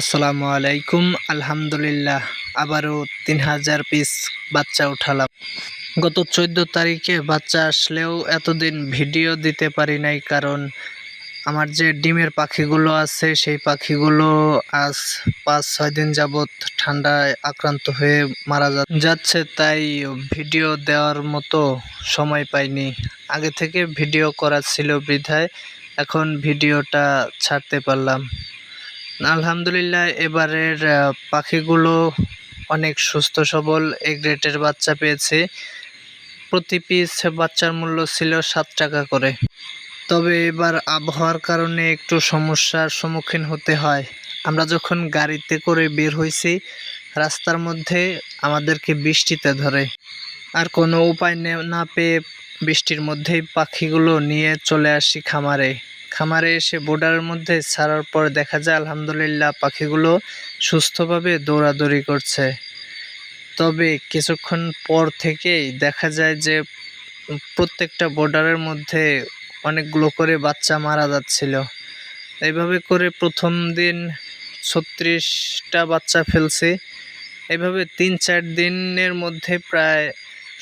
আসসালামু আলাইকুম। আলহামদুলিল্লাহ, আবারও ৩,০০০ পিস বাচ্চা উঠালাম। গত ১৪ তারিখে বাচ্চা আসলেও এতদিন ভিডিও দিতে পারি নাই, কারণ আমার যে ডিমের পাখিগুলো আছে সেই পাখিগুলো আজ ৫-৬ দিন যাবৎ ঠান্ডায় আক্রান্ত হয়ে মারা যাচ্ছে, তাই ভিডিও দেওয়ার মতো সময় পাইনি। আগে থেকে ভিডিও করা ছিল বিধায় এখন ভিডিওটা ছাড়তে পারলাম। আলহামদুলিল্লাহ, এবারের পাখিগুলো অনেক সুস্থ সবল এ গ্রেডের বাচ্চা পেয়েছে। প্রতি পিস বাচ্চার মূল্য ছিল ৭ টাকা করে। তবে এবার আবহাওয়ার কারণে একটু সমস্যার সম্মুখীন হতে হয়। আমরা যখন গাড়িতে করে বের হয়েছি, রাস্তার মধ্যে আমাদেরকে বৃষ্টিতে ধরে, আর কোনো উপায় না পেয়ে বৃষ্টির মধ্যেই পাখিগুলো নিয়ে চলে আসি খামারে এসে বোর্ডারের মধ্যে ছাড়ার পর দেখা যায় আলহামদুলিল্লাহ পাখিগুলো সুস্থভাবে দৌড়াদৌড়ি করছে। তবে কিছুক্ষণ পর থেকেই দেখা যায় যে প্রত্যেকটা বোর্ডারের মধ্যে অনেকগুলো করে বাচ্চা মারা যাচ্ছিল। এইভাবে করে প্রথম দিন ৩৬টা বাচ্চা ফেলছি। এভাবে ৩-৪ দিনের মধ্যে প্রায়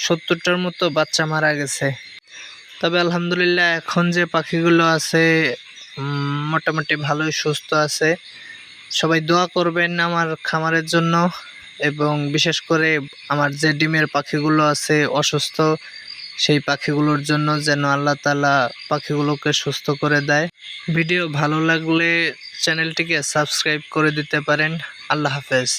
৭০টার মতো বাচ্চা মারা গেছে। তবে আলহামদুলিল্লাহ এখন যে পাখিগুলো আছে মোটামুটি ভালোই সুস্থ আছে। সবাই দোয়া করবেন আমার খামারের জন্য, এবং বিশেষ করে আমার যে ডিমের পাখিগুলো আছে অসুস্থ, সেই পাখিগুলোর জন্য যেন আল্লাহ তাআলা পাখিগুলোকে সুস্থ করে দেয়। ভিডিও ভালো লাগলে চ্যানেলটিকে সাবস্ক্রাইব করে দিতে পারেন। আল্লাহ হাফেজ।